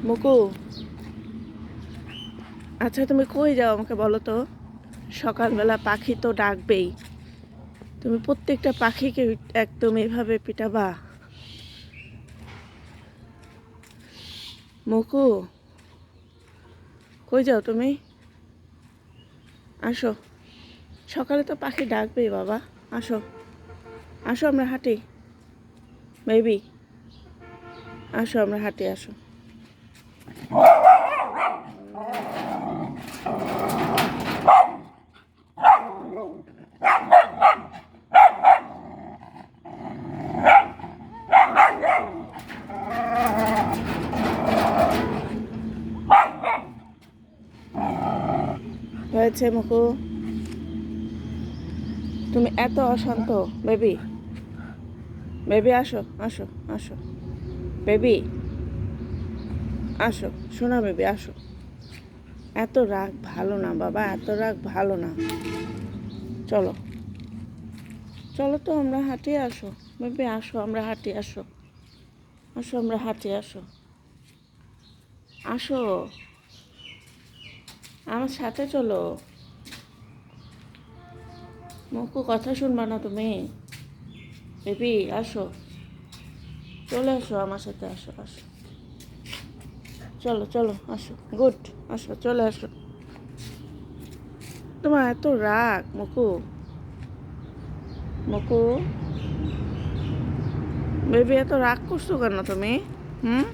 মুকু, আচ্ছা তুমি কই যাও আমাকে বলো তো। সকালবেলা পাখি তো ডাকবেই, তুমি প্রত্যেকটা পাখিকে একদম এভাবে পিটাবা? মুকু, কই যাও তুমি? আসো, সকালে তো পাখি ডাকবেই বাবা। আসো, আসো আমরা হাঁটি। বেবি, আসো আমরা হাঁটি, আসো। হয়েছে মুকু, তুমি এত অশান্ত। বেবি, বেবি আসো, আসো, আসো। বেবি, আসো, শোনা বেবি, আসো। এত রাগ ভালো না বাবা, এত রাগ ভালো না। চলো, চলো তো আমরা হাঁটি, আসো। বেবি আসো, আমরা হাঁটি, আসো। আসো আমরা হাঁটি, আসো। আসো, আমার সাথে চলো। মুকু, কথা শুনবা না তুমি? বেবি আসো, চলে আসো আমার সাথে, আসো, আসো। চলো চলো, আসো, গুড। আসো, চলে আসো। তোমার এত রাগ মুকু। মুকু, বেবি এত রাগ করছো কেন তুমি? হুম?